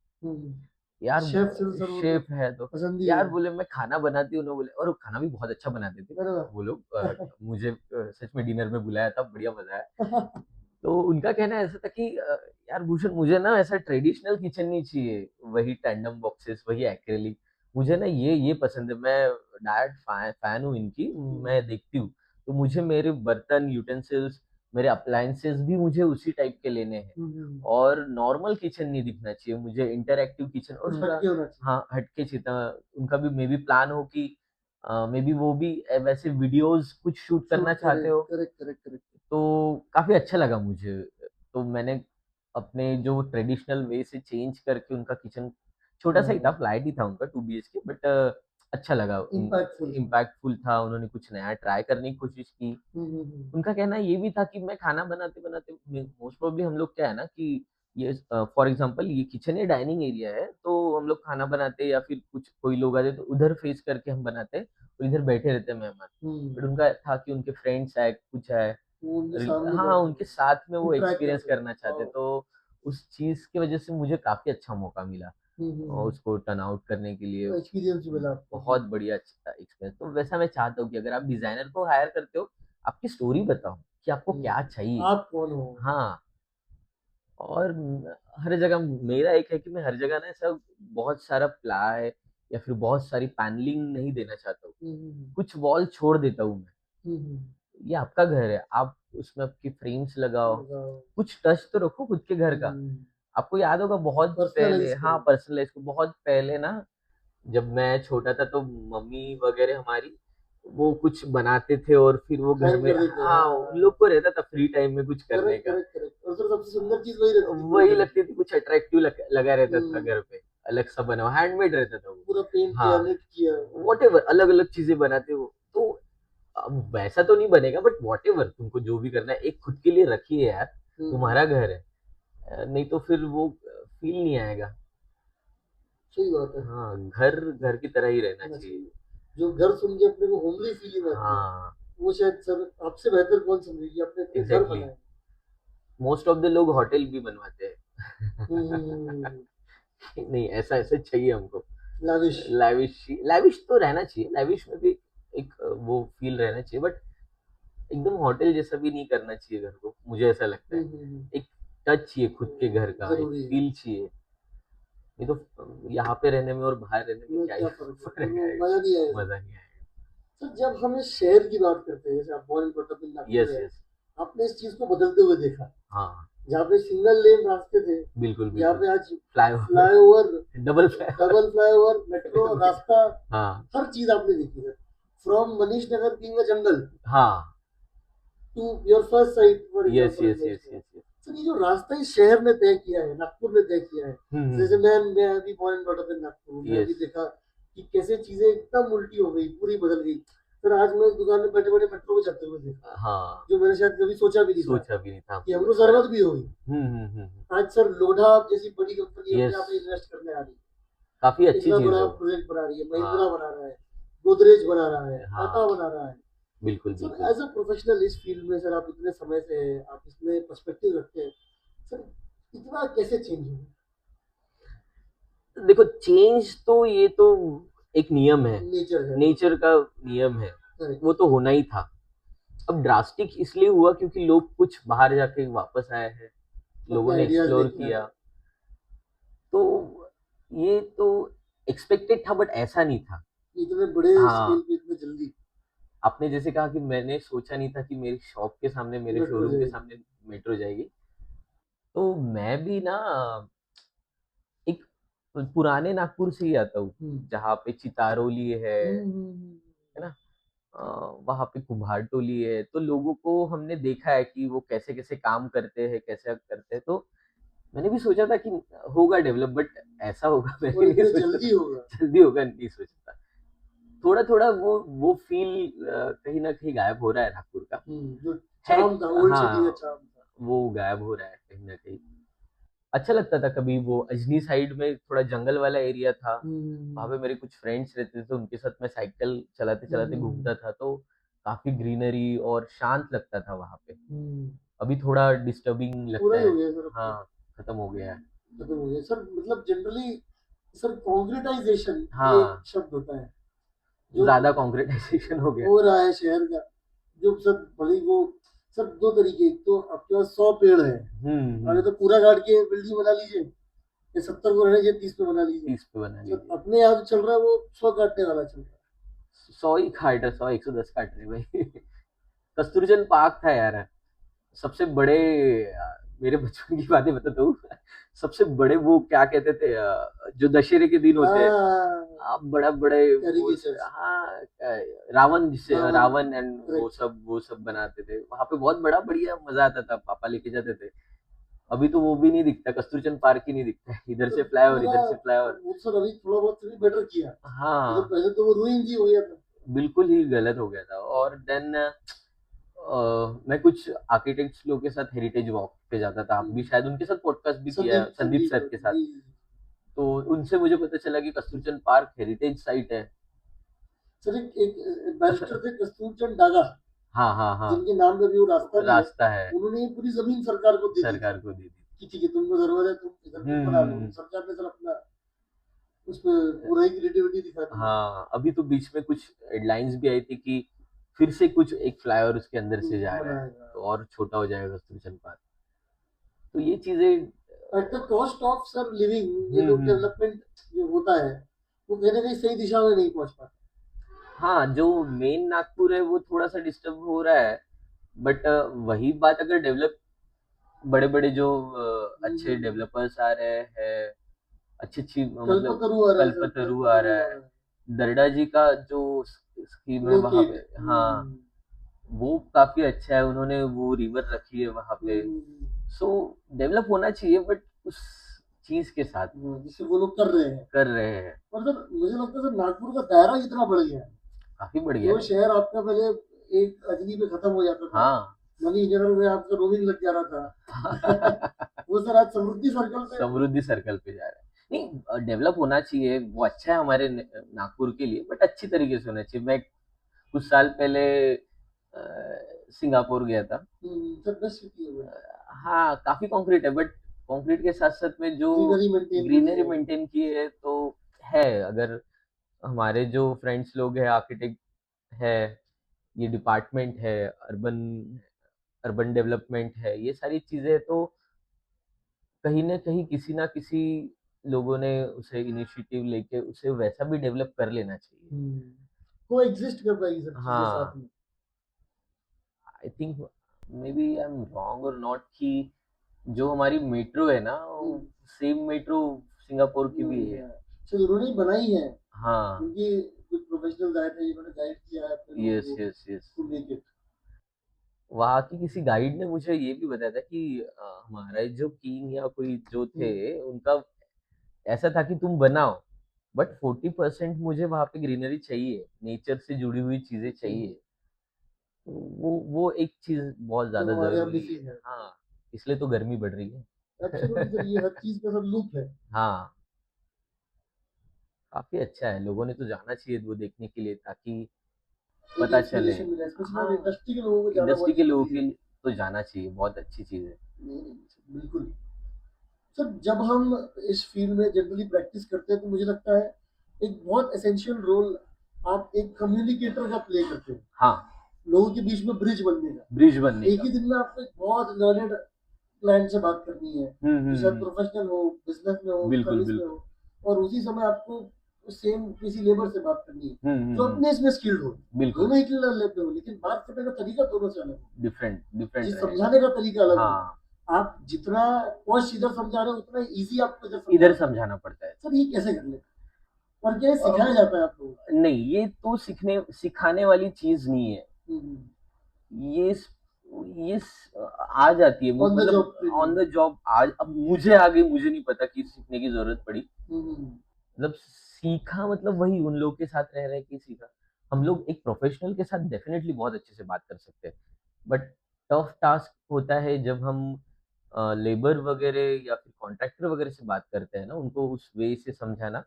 यार शेफ से तो सर वो तो शेफ है तो पसंद ही यार है। बोले मैं खाना बनाती हूँ ना, बोले और वो खाना भी बहुत अच्छा बनाते थे अरे वो लोग। वाह। मुझे सच में डिनर में बुलाया था, बढ़िया मज़ा आया। तो उनका कहना ऐसा था कि यार भूषण मुझे ना ऐसा ट्रेडिशनल किचन नहीं चाहिए, वही टैंडम बॉक्सेस, वही एक्रिलिक, मुझे ना ये पसंद है। मैं डायरेक्ट फैन हूँ इनकी, मैं देखती हूँ। तो मुझे मेरे बर्तन, यूटेंसिल्स मेरे अप्लायंसेस भी मुझे उसी टाइप के लेने हैं, और नॉर्मल किचन नहीं दिखना चाहिए मुझे, इंटरैक्टिव किचन, और कुछ उनका हटके होना चाहिए। हाँ, हटके चाहिए था। उनका भी मे बी प्लान हो कि मे बी वो भी वैसे वीडियोज़ कुछ शूट करना शूट करे, चाहते हो, करेक्ट, करेक्ट, करेक्ट। तो काफ़ी अच्छा लगा मुझे। तो मैंने अपने जो ट्रेडिशनल वे से चेंज करके उनका किचन, छोटा-सा ही था, हाँ, फ्लैट ही था उनका 2 बीएचके, बट अच्छा लगा। इम्पैक्टफुल था। इम्पैक्टफुल था, उन्होंने कुछ नया ट्राई करने की कोशिश की। उनका कहना ये भी था कि मैं खाना बनाते-बनाते में मोस्ट प्रोबेबली हम लोग क्या है ना कि ये फॉर एग्ज़ाम्पल ये किचन है, डाइनिंग एरिया है, तो हम लोग खाना बनाते हैं या फिर कुछ कोई लोग आ जाए तो उधर फेस करके हम बनाते हैं, और इधर बैठे रहते हैं मेहमान। बट उनका था कि उनके फ्रेंड्स आए, कुछ आए, वो उनके रिल सामने हाँ, बैठे उनके साथ में वो इंटरैक्ट कर एक्सपीरियंस सके। करना चाहते, वाओ! तो उस चीज़ की वज़ह से मुझे काफ़ी अच्छा मौका मिला हुँ। उसको टर्न आउट करने के लिए। एक्सपीरियंस भी मिला आपको। बहुत बढ़िया एक्सपीरियंस। तो वैसा मैं चाहता हूँ कि अगर आप डिज़ाइनर को हायर करते हो, आपकी स्टोरी बताओ कि आपको क्या चाहिए? आप कौन हो? हाँ, और हर जगह मेरा एक है कि मैं हर जगह ना ऐसा बहुत सारा प्लाई या फिर बहुत सारी पैनलिंग नहीं देना चाहता हूँ। हुँ, हुँ, हुँ। कुछ वॉल छोड़ देता हूँ मैं। हुँ, हुँ। ये आपका घर है, आप उसमें आपकी फ्रेम्स लगाओ, लगाओ। कुछ टच तो रखो खुद के घर का। हुँ। आपको याद होगा बहुत पहले, पर्सनलाइज़ हाँ, करो। पर्सनलाइज़ को बहुत पहले ना, जब मैं छोटा था तो मम्मी वगैरह हमारी वो कुछ बनाते थे और फिर वो घर हैंग में, कर देते हैं। हाँ, हाँ, उन हाँ। लोग को रहता था फ्री टाइम में कुछ करने करेक्ट, का। करेक्ट, करेक्ट और सर सबसे सुंदर चीज़ वही रहती थी पूरे वही घर लगती की। थी, कुछ अट्रैक्टिव लगा रहता था हुँ। घर पे, अलग सा बना हुआ, हैंडमेड रहता था वो। पूरा पेंट किया, हाँ, निट किया। व्हाटएवर अलग-अलग चीज़ें बनाते हो। तो अब वैसा तो नहीं बनेगा, बट व्हाटएवर तुमको जो भी करना है, एक खुद के लिए रखिए यार, हुँ, हुँ। तुम्हारा घर है। नहीं तो फिर वो फ़ील नहीं आएगा। सही बात है। हाँ, घर घर की तरह ही रहना होना चाहिए। चाहिए। जो घर सुन के अपने को होमली फीलिंग आती है, हाँ, वो शायद सर आपसे बेहतर कौन समझेगी आपने अपने घर एग्ज़ैक्टली। बनाए। मोस्ट ऑफ द लोग होटल भी बनवाते हुँ, हैं। हुँ, हुँ, हुँ, हुँ। नहीं, ऐसा ऐसा चाहिए हमको। लाविश। लैविश तो रहना चाहिए, लैविश में भी एक वो फ़ील रहना चाहिए, बट एकदम होटल जैसा भी नहीं करना चाहिए घर को, मुझे ऐसा लगता हुँ, है। हुँ, हुँ। एक टच चाहिए खुद के घर का, एक ज़रूरी है। फ़ील चाहिए। नहीं तो यहाँ पे रहने में और बाहर रहने में में क्या ही क्या फ़र्क है? फिर फ़र्क वो आएगा, मज़ा नहीं आएगा। मज़ा नहीं आएगा। सर जब हम इस शहर की बात करते हैं, जैसे आप born and brought up in Nagpur yes, है, यस। आपने इस चीज़ को बदलते हुए देखा। हाँ, जहाँ पे सिंगल लेन रास्ते थे, बिल्कुल, यहाँ बिल्कुल। पे आज flyover, flyover, double flyover. Double flyover, metro, रास्ता, हाँ, हर चीज़ आपने देखी है। From Manish Nagar being a jungle हाँ। To your first sight for yes, example yes, in yes, yes, yes. Sir ये जो रास्ता इस शहर ने तय किया है, नागपुर ने तय किया है। हुँ, हुँ, जैसे हुँ। मैं अभी born and brought up in Nagpur, मैं अभी यस। देखा कि कैसे चीजें एकदम उल्टी हो गई, पूरी बदल गई। सर आज मैं दुकान में बैठे बैठे मेट्रो में चलते हुए देखा, हाँ, जो मैंने शायद कभी सोचा भी नहीं था सोचा भी नहीं था कि हमने हमको वैसा। जरूरत भी होगी। हुँ, हुँ, हुँ, हुँ। आज सर लोढ़ा जैसी बड़ी कंपनी अपने यस, आप में इन्वेस्ट करने आ रही काफ़ी है, अच्छी इतना चीज़ है बड़ा वो। प्रोजेक्ट बना रही है, महिंद्रा हाँ, बना रहा है, गोदरेज बना रहा है, टाटा हाँ। बना रहा है। बिल्कुल, सर बिल्कुल। एज अ प्रोफेशनल इस फील्ड में सर आप इतने समय से हैं, आप इसमें पर्सपेक्टिव रखते हैं, सर इतना कैसे चेंज हुआ? देखो, चेंज तो ये तो एक नियम है, नेचर है वो। नेचर का नियम है, करेक्ट। वो तो होना ही था। अब ड्रास्टिक इसलिए हुआ क्योंकि लोग कुछ बाहर जाके वापस आए हैं, अपने लोगों ने आइडियाज एक्सप्लोर लेके किया, आए। तो ये तो एक्सपेक्टेड था, बट ऐसा नहीं था। इतने बड़े स्केल हाँ, पे इतने जल्दी आपने जैसे कहा कि मैंने सोचा नहीं था कि मेरी शॉप के सामने, मेरे मेट्रो शोरूम के जाएगी। सामने मेट्रो जाएगी। तो मैं भी ना एक पुराने नागपुर से ही आता हूँ, हम्म जहाँ पे चितारोली हम्म। है ना? अ, वहाँ पे कुम्हार-टोली है, तो लोगों को हमने देखा है कि वो कैसे-कैसे काम करते हैं, कैसे करते हैं, तो मैंने भी सोचा था कि होगा डेवलप, बट ऐसा होगा मैंने और नहीं इतने सोचा जल्दी था, होगा। जल्दी होगा नहीं सोचा था। थोड़ा-थोड़ा वो फ़ील कहीं न कहीं गायब हो रहा है नागपुर का। जो है, चार्म था, ओल्ड सिटी का हाँ, चार्म था। वो गायब हो रहा है कहीं न कहीं। अच्छा लगता था कभी, वो अजनी साइड में थोड़ा जंगल वाला एरिया था, वहाँ हम्म पे मेरे कुछ फ्रेंड्स रहते थे, तो उनके साथ मैं साइकिल चलाते-चलाते हम्म घूमता था, तो काफ़ी ग्रीनरी और शांत लगता था वहाँ पे। हम्म। अभी थोड़ा डिस्टर्बिंग पूरा लगता ही हो है। गया सर अब तो। हाँ, खत्म हो गया है। खत्म हो गया सर, मतलब जनरली सर कॉन्क्रीटाइजेशन ये एक हाँ, शब्द होता है जो ज़्यादा कॉन्क्रीटाइज़ेशन हो गया। हो रहा है शहर का। जो सर भले ही वो सर दो तरीके, एक तो आपके पास 100 पेड़ है, हुँ, आगे हुँ। तो पूरा काट के बिल्डिंग बना लीजिए, ये 70 को रहने दीजिए, 30 पे बना लीजिए। 30 पे बना सर लीजिए। अपने यहाँ जो चल रहा है वो 100 काटने वाला चल रहा 100 ही काट रहे, 100 110 काट रहे भाई। कस्तूरचंद पार्क था यार, सबसे बड़े मेरे बचपन की बातें बताता हूँ। सबसे बड़े वो क्या कहते थे, जो दशहरे के दिन होते हैं, हाँ, बड़ा बड़े वो कैरिकेचर्स, हाँ, रावण, जिसे रावण, रावण एंड करेक्ट। वो सब बनाते थे वहां पे, बहुत बड़ा बढ़िया मजा आता था, पापा लेके जाते थे। अभी तो वो भी नहीं दिखता, कस्तूरचंद पार्क ही नहीं दिखता है, इधर तो से फ्लाईओवर, पूरा इधर से फ्लाईओवर। वो सर अभी थोड़ा बहुत भी बेटर किया, नहीं तो हाँ, पहले तो वो रूइन जी हो गया था। बिल्कुल ही गलत हो गया था। और देन मैं कुछ आर्किटेक्ट्स लोगों के साथ हेरिटेज वॉक पे जाता था, आप भी हम्म, शायद उनके साथ पॉडकास्ट भी किया है, संदीप संदीप संदीप सर के साथ। जी। तो उनसे मुझे पता चला कि कस्तूरचंद पार्क हेरिटेज साइट है। सर एक बैरिस्टर थे कस्तूर चंद डागा, हाँ हाँ हाँ, जिनके नाम में भी वो रास्ता भी है। रास्ता है, उन्होंने ये पूरी जमीन सरकार को दे दी थी सरकार को दे दी। कि ठीक है तुमको जरूरत है तुम इधर कुछ बना लो, हम्म। सरकार ने सर अपना उस पर पूरा ही क्रिएटिविटी दिखा दी है। हाँ, अभी तो बीच में कुछ हेडलाइंस भी आई थी कि फिर से कुछ एक फ्लाईओवर उसके अंदर से जा रहा है, बनाएगा तो और छोटा हो जाएगा कस्तूरचंद पार्क। तो ये चीजें at the cost of sir living, ये लोग हम्म। डेवलपमेंट जो होता है वो कहीं ना कहीं सही दिशा में नहीं पहुंच पाता। हाँ, जो मेन नागपुर है वो थोड़ा सा डिस्टर्ब हो रहा है, बट वही बात अगर डेवलप, बड़े बड़े जो अच्छे हम्म, डेवलपर्स आ रहे हैं, अच्छी अच्छी मतलब कल्पतरु आ रहा है सर, कल्पतरु आ कल्पतरु रहा आ है, रहा है। दरडा जी का जो स्कीम है वहां लोकेट। पे, हाँ, वो काफी अच्छा है, उन्होंने वो रिवर रखी है वहां पे। सो डेवलप होना चाहिए, बट उस चीज के साथ जिससे वो लोग कर रहे हैं। कर रहे हैं। और सर मुझे लगता है सर नागपुर का दायरा इतना बढ़ गया है, काफी बढ़िया जो है। शहर आपका पहले एक अजनी पे खत्म हो जाता था, हाँ। मणिनगर में आपका रोमिंग लग जा रहा था वो सर आज समृद्धि सर्कल पे। समृद्धि सर्कल पे जा रहा है। नहीं, डेवलप होना चाहिए, वो अच्छा है हमारे नागपुर के लिए, बट अच्छी तरीके से होना चाहिए। मैं कुछ साल पहले सिंगापुर गया था। सर बेस्ट सिटी है वो, हाँ, काफी कंक्रीट है, बट कंक्रीट के साथ साथ में जो ग्रीनरी मेंटेन करी ग्रीनरी है। मेंटेन की है, तो है। अगर हमारे जो फ्रेंड्स लोग हैं, आर्किटेक्ट है, ये डिपार्टमेंट है, अर्बन अर्बन डेवलपमेंट है, ये सारी चीजें तो कहीं ना कहीं किसी ना किसी लोगों ने उसे इनिशिएटिव लेके उसे वैसा भी डेवलप कर लेना चाहिए। को एग्जिस्ट कर पाएगी सब चीजें साथ हाँ, में। I think maybe I am wrong और नॉट, कि जो हमारी मेट्रो है ना, हम्म, सेम मेट्रो सिंगापुर की भी है। चलो उन्होंने ही बनाई है, हाँ। उनके कुछ प्रोफेशनल गाइड है जिन्होंने गाइड किया है अपने लोगों यस को yes yes. To make it. वहाँ की किसी गाइड ने मुझे ये भी बताया था कि हमारा जो किंग या कोई जो थे, उनका ऐसा था कि तुम बनाओ, बट 40% मुझे वहाँ पे ग्रीनरी चाहिए, नेचर से जुड़ी हुई चीजें चाहिए। तो वो एक चीज बहुत जो ज्यादा हमारे यहाँ जरूरी है। मिसिंग है। हाँ, इसलिए तो गर्मी बढ़ रही एब्सोल्युटली सर, है। ये हर चीज का सब लूप है। हाँ, काफी अच्छा है, लोगों ने तो जाना चाहिए वो देखने के लिए, ताकि एक पता चले। इंस्पिरेशन मिला, स्पेशली और हाँ, इंडस्ट्री के लोगों को जाना इंडस्ट्री बहुत के लोगों जरूरी के है। लिए तो जाना चाहिए, बहुत अच्छी चीज है। नहीं नहीं सर, बिल्कुल। सर जब हम इस फील्ड में जनरली प्रैक्टिस करते हैं तो मुझे लगता है एक बहुत एसेंशियल रोल आप एक कम्युनिकेटर का प्ले करते हो, हाँ, लोगों के बीच में ब्रिज बनने का। ब्रिज बनने एक का। ही दिन में आपको एक बहुत लर्नेड क्लाइंट से बात करनी है, जो शायद हम्म। प्रोफेशनल हो, बिजनेस में हो, बिल्कुल सर्विस में बिल्कुल। हो, और उसी समय आपको सेम किसी लेबर से बात करनी है जो हम्म। अपने इसमें स्किल्ड हो। बिल्कुल। दोनों ही लेते हो, लेकिन बात करने का तरीका दोनों से अलग हो, डिफरेंट डिफरेंट जिस रहेगा। समझाने का तरीका अलग हो। हाँ, आप जितना पॉश इधर समझा रहे हो उतना इजी आपको इधर इधर समझाना पड़ेगा। समझाना पड़ता है। सर ये कैसे कर लेते हैं और क्या ये सिखाया अ, जाता है आप लोगों नहीं, ये तो सीखने सिखाने वाली चीज नहीं है। को? ये आ जाती है, ऑन द मतलब job training. On the job. आज अब मुझे आ गई, मुझे नहीं पता कि सीखने की जरूरत पड़ी। मतलब सीखा, मतलब वही उन लोग के साथ रह रहे के सीखा। हम लोग एक प्रोफेशनल के साथ डेफिनेटली बहुत अच्छे से बात कर सकते हैं, बट टफ टास्क होता है जब हम लेबर वगैरह या फिर कॉन्ट्रैक्टर वगैरह से बात करते हैं ना, उनको उस वे से समझाना,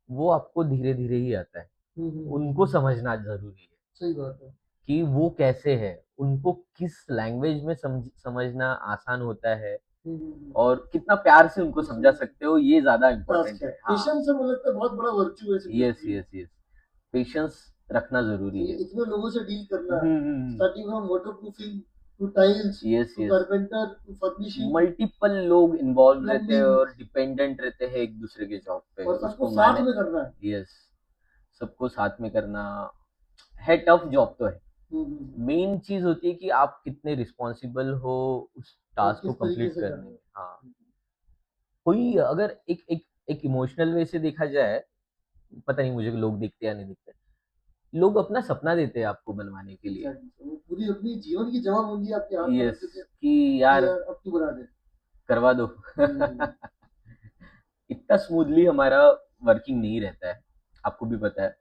वो आपको धीरे धीरे ही आता है। उनको समझना जरूरी है सही बात है। कि वो कैसे है, उनको किस लैंग्वेज में समझना आसान होता है, और कितना प्यार से उनको समझा सकते हो, ये ज्यादा टास्क इम्पोर्टेंट है, है। हाँ। पेशेंस है, मुझे लगता है बहुत बड़ा वर्च्यू है इस यस इंडस्ट्री में। Yes yes. पेशेंस रखना जरूरी है। इतने लोगों से डील करना, hmm. Starting from waterproofing to tiles yes to yes. Carpenter to furnishing, multiple लोग इन्वॉल्व रहते हैं प्लम्बिंग, और डिपेंडेंट रहते हैं एक दूसरे के जॉब पे, और सबको उसको साथ मैंने। में करना है। यस, सबको साथ में करना है, टफ जॉब तो है। मेन चीज़ होती है कि आप कितने रिस्पॉन्सिबल हो उस और टास्क को किस तरीके कंप्लीट से करने करना में। है। हाँ, कोई अगर एक एक एक इमोशनल वे से देखा जाए, पता नहीं मुझे लोग देखते या नहीं देखते, लोग अपना सपना देते हैं आपको बनवाने के लिए। एग्जैक्टली, वो पूरी अपनी जीवन की जमाबंदी आपके हाथ में रख यस, देते हैं कि कि यार यार अब तू बना दे। करवा दो। हम्म, इतना स्मूथली हमारा वर्किंग नहीं रहता है, आपको भी पता है।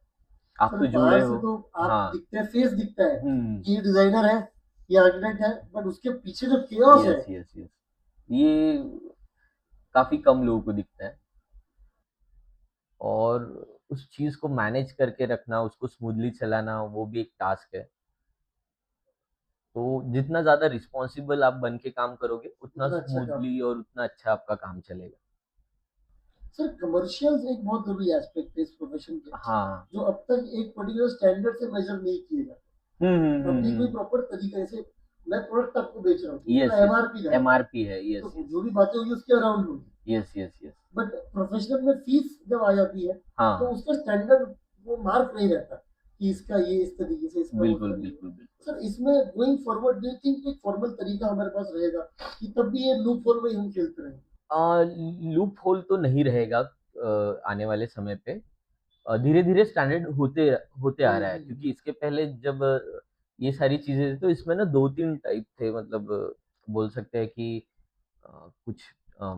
आप सर तो बाहर जुड़े से हो। तो आप हाँ, दिखते हैं, फेस दिखता है हुँ, कि ये डिजाइनर है, ये आर्किटेक्ट है, बट उसके पीछे जो केओस है। Yes, yes, yes. ये काफ़ी कम लोगों को दिखता है, और उस चीज़ को मैनेज करके रखना, उसको स्मूथली चलाना, वो भी एक टास्क है। तो जितना ज़्यादा रिस्पॉन्सिबल आप बन के काम करोगे, उतना उतना अच्छा काम। स्मूथली और उतना अच्छा आपका काम चलेगा। सर कमर्शियल्स एक बहुत जरूरी एस्पेक्ट है इस प्रोफेशन के, हाँ। जो अब तक एक पर्टिकुलर स्टैंडर्ड से मेजर नहीं किए जाते। हुँ, हुँ, हुँ, अभी कोई हुँ। प्रॉपर तरीके से, मैं प्रोडक्ट आपको बेच रहा हूँ, यस, उसका यस। एमआरपी है, एमआरपी है। यस, तो यस। जो भी बातें होगी उसके अराउंड होगी। Yes, yes, yes. But professional में फीस जब आ जाती है, तो हाँ, उसका स्टैंडर्ड वो मार्क नहीं रहता कि इसका ये इस तरीके से, इसका वो उस बिल्कुल, तरीके बिल्कुल, बिल्कुल। से। सर इसमें going forward do you think एक फॉर्मल तरीका हमारे पास रहेगा कि तब भी ये लूप होल में ही हम खेलते रहेंगे? लूप होल तो नहीं रहेगा आने वाले समय पे। धीरे-धीरे स्टैंडर्ड होते होते आ रहा है, क्योंकि इसके पहले जब ये सारी चीज़ें थी, तो इसमें ना 2-3 टाइप थे, मतलब बोल सकते हैं कि अ, कुछ अ,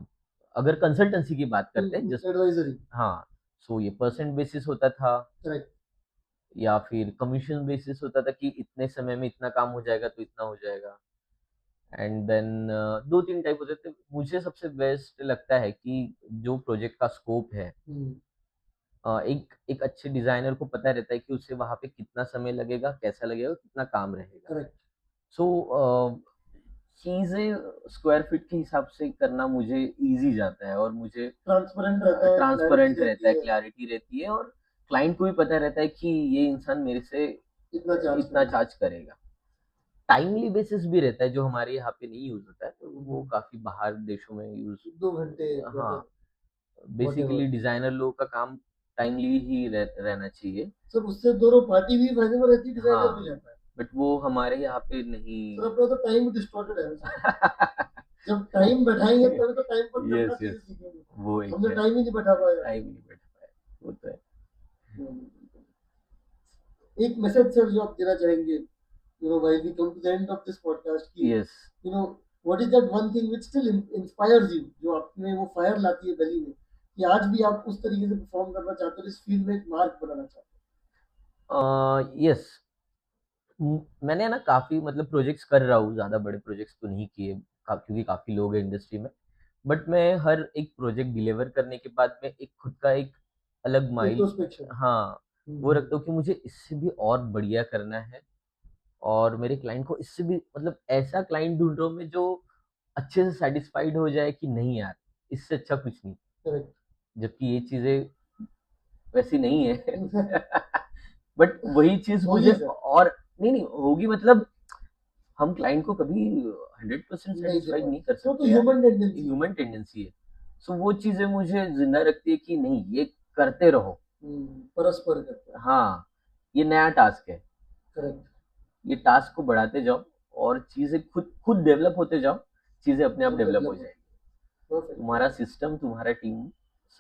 अगर कंसल्टेंसी की बात करते हैं जस्ट, एडवाइजरी। हाँ, सो ये परसेंट बेसिस होता था, करेक्ट। या फिर कमीशन बेसिस होता था कि इतने समय में इतना काम हो जाएगा तो इतना हो जाएगा। एंड देन 2-3 टाइप होते थे। मुझे सबसे बेस्ट लगता है कि जो प्रोजेक्ट का स्कोप है, एक एक अच्छे डिज़ाइनर को पता रहता है कि उसे वहाँ पे कितना समय लगेगा, कैसा लगेगा, कितना काम रहेगा। करेक्ट। सो चीज़ें स्क्वायर फीट के हिसाब से करना मुझे ईज़ी जाता है, और मुझे ट्रांसपेरेंट रहता है, क्लैरिटी ट्रांसपेरेंट रहता रहती है, है, क्लैरिटी रहती है, और क्लाइंट को भी पता रहता है कि ये इंसान मेरे से इतना चार्ज इतना करेगा। चार्ज करेगा। टाइमली बेसिस भी रहता है, जो हमारे यहाँ पे नहीं यूज़ होता है, तो वो काफ़ी बाहर देशों में यूज़। 2 घंटे या फिर हाँ, वट एवर। बेसिकली डिज़ाइनर लोगों का काम टाइमली ही रहना चाहिए। सर उससे दोनों पार्टी भी फायदे में रहती है, डिजाइनर भी हाँ, रहता है। बट वो हमारे यहाँ पे सर नहीं। अपना तो टाइम डिस्टॉर्टेड है सर। जब टाइम बैठाएंगे तभी तो टाइम पर करना यस, चीजें यस, सीखेंगे। वो एक हमने है, टाइम ही नहीं बैठा पाया। टाइम नहीं बैठ पाया, वो तो है। एक मैसेज सर जो आप देना चाहेंगे, while we come to the end of this podcast, कि yes. what is that one thing which still inspires you, जो आप में वो फायर लाती है गली में, कि आज भी आप उस तरीके से परफॉर्म करना चाहते हो, इस फील्ड में एक मार्क बनाना चाहते यस, मैंने ना काफ़ी, मतलब प्रोजेक्ट्स कर रहा हूँ, ज़्यादा बड़े प्रोजेक्ट्स तो नहीं किए, क्योंकि काफ़ी लोग हैं इंडस्ट्री में। बट मैं हर एक प्रोजेक्ट डिलीवर करने के बाद में एक खुद का एक अलग हो? Mile, introspection. हाँ, वो रखता हूँ कि मुझे इससे भी और बढ़िया करना है, और मेरे क्लाइंट को इससे भी, मतलब ऐसा क्लाइंट ढूँढ रहा हूँ मैं जो अच्छे से सैटिस्फाइड हो जाए कि नहीं यार, इससे अच्छा कुछ नहीं। करेक्ट। जबकि ये चीज़ें वैसी नहीं है। बट वही चीज़ होगी मुझे सर। और नहीं होगी, मतलब हम क्लाइंट को कभी 100% नहीं दे सैटिस्फाइड पाए, नहीं कर वो तो सकते यार, ह्यूमन टेंडेंसी है। ह्यूमन टेंडेंसी है। सो वो चीज़ें मुझे ज़िंदा रखती है कि नहीं, ये करते रहो। परस्पर करते हैं। हाँ, ये नया टास्क है, करेक्ट। ये टास्क को बढ़ाते जाओ, और चीज़ें खुद खुद डेवलप होते जाओ, चीज़ें अपने आप वो डेवलप हो डेवलप हो। जाएँगी। परफेक्ट तुम्हारा परफेक्ट। सिस्टम, तुम्हारा टीम,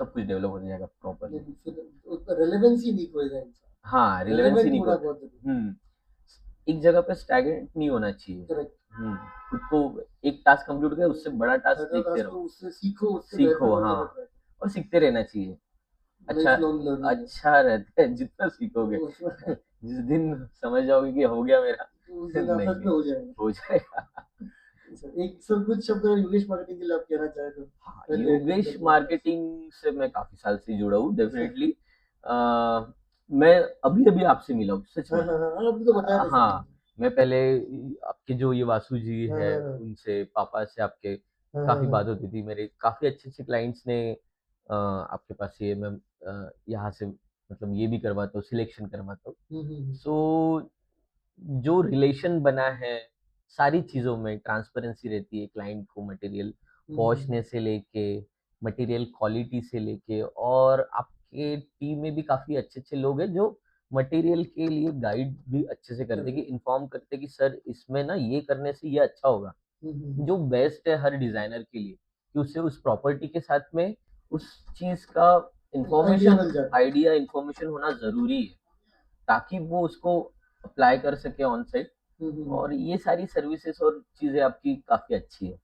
सब कुछ डेवलप हो जाएगा प्रॉपर्ली। लेकिन फिर रेलेवेंस ही नहीं खोएगा हाँ, इंसान। रिलेवेंस ही रेलेवेंट नहीं होना खोता बहुत जरूरी है। एक जगह पे स्टैग्नेंट नहीं होना चाहिए। है। करेक्ट। हुँ, खुद को एक टास्क कंप्लीट हो गया, उससे बड़ा टास्क बेटर देखते टास्क रहो, को उससे सीखो, उससे बेहतर सीखो, बनने का हाँ, ट्राई और सीखते रहना चाहिए। करो। अच्छा, लाइफ लॉन्ग लर्निंग है। अच्छा रहता है जितना सीखोगे। तो उसमें जिस दिन समझ जाओगे कि हो गया मेरा, तो उस दिन आप नहीं, सच में नहीं, हो जाएगा। हो जाएगा। सर एक सर कुछ शब्द अगर इंग्लिश मार्केटिंग के लिए आप कहना चाहें तो हाँ, पहले and Yogesh the podcast. Marketing से मैं काफ़ी साल से जुड़ा हूँ डेफ़िनेटली। मैं अभी-अभी आपसे मिला हूँ, सच हाँ में। हाँ हाँ हाँ, अभी तो बताया था सर हाँ, मुझे। मैं पहले आपके जो ये वासु जी हाँ हैं, हाँ हाँ उनसे, पापा से आपके हाँ हाँ काफ़ी हाँ। बात होती थी। मेरे काफ़ी अच्छे-अच्छे क्लाइंट्स ने आपके पास ये मैं यहाँ से, मतलब ये भी करवाता हूँ, सिलेक्शन करवाता हूँ। हम्म। सो जो रिलेशन बना है, सारी चीज़ों में ट्रांसपेरेंसी रहती है, क्लाइंट को मटेरियल हम्म। पहुँचने से लेके, मटेरियल क्वालिटी से लेके, और आपके टीम में भी काफ़ी अच्छे-अच्छे लोग हैं जो मटेरियल के लिए गाइड भी अच्छे से करते कि इन्फॉर्म करते कि सर इसमें ना ये करने से ये अच्छा होगा, जो बेस्ट है हर डिजाइनर के लिए, कि उसे उस प्रॉपर्टी के साथ में उस चीज का आइडिया इंफॉर्मेशन मिल जाता है। आइडिया इंफॉर्मेशन होना जरूरी है, ताकि वो उसको अप्लाई कर सके ऑन साइट। और ये सारी सर्विसेज और चीजें आपकी काफी अच्छी है,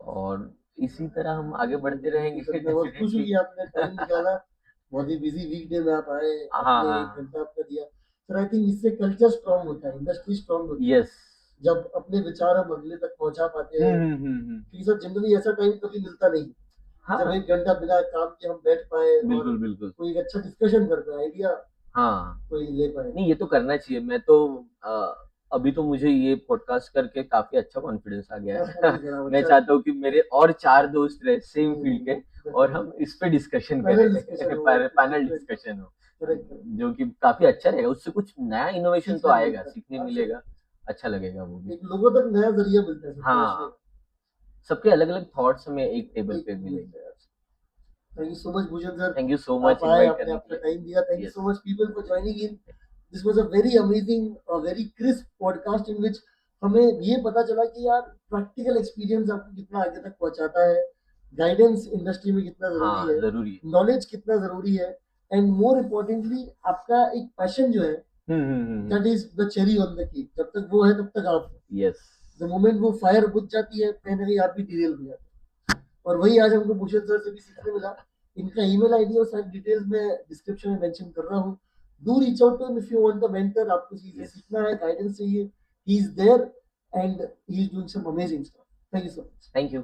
और इसी तरह हम आगे बढ़ते रहेंगे सर मैं बहुत खुश हूँ डेफिनेटली। कि आपने टाइम निकाला, बहुत ही बिजी वीकडे में आप आए, हाँ आपने एक हाँ। घंटा आपका दिया। सर आई थिंक इससे कल्चर स्ट्रांग होता है, इंडस्ट्री स्ट्रांग होती है, यस। जब अपने विचार हम अगले तक पहुंचा पाते हैं। क्योंकि सर जनरली ऐसा टाइम कभी मिलता नहीं, जब हाँ एक घंटा बिना काम के हम बैठ पाए और बिल्कुल बिल्कुल। कोई एक अच्छा डिस्कशन कर पाए, आइडिया हाँ कोई ले पाए। नहीं, ये तो करना चाहिए। मैं तो अभी तो मुझे ये पॉडकास्ट करके काफी अच्छा कॉन्फिडेंस आ गया है। नहीं सर आप मैं अच्छा, चाहता हूँ कि मेरे और 4 दोस्त रहे सेम नहीं फील्ड नहीं के, और हम इस पे डिस्कशन करें। पैनल डिस्कशन हो, पैनल डिफरेंट, डिस्कशन हो, करेक्ट, जो कि काफी अच्छा रहेगा। उससे कुछ नया इनोवेशन तो सीखने आएगा, मिलता सीखने है मिलेगा, absolutely। अच्छा लगेगा वो भी। एक लोगों तक नया जरिया मिलता है सर सोचने हाँ, सबके अलग अलग थॉट्स हमें एक का, टेबल एक पे मिलता मिलेंगे। है। Thank you so much Bhushan sir, thank you सो आप मच आए, इनवाइट आपने करने के अपना लिए। टाइम दिया। Thank you yes. So much people for joining in. This was a very amazing, a very crisp podcast in which हमें ये पता चला कि यार प्रैक्टिकल एक्सपीरियंस आपको कितना आगे तक पहुंचाता है, गाइडेंस इंडस्ट्री में कितना जरूरी हाँ है, जरूरी है। नॉलेज कितना जरूरी है, एंड मोर इम्पोर्टेंटली आपका एक पैशन जो है, that is the cherry on the cake. जब तक वो है तब तक आप, यस। द मोमेंट वो फायर बुझ जाती है कहीं ना कहीं आप भी डिटेल हो जाते हैं। और वही आज हमको भूषण सर से भी सीखने मिला। इनका ईमेल आईडी और सारी डिटेल्स मैं डिस्क्रिप्शन में मेंशन कर रहा हूँ। Do reach out to him if you want the mentor, आपको चीजें यस। सीखना है, गाइडेंस चाहिए, he is there and he is doing some amazing stuff. Thank you so much. Thank you.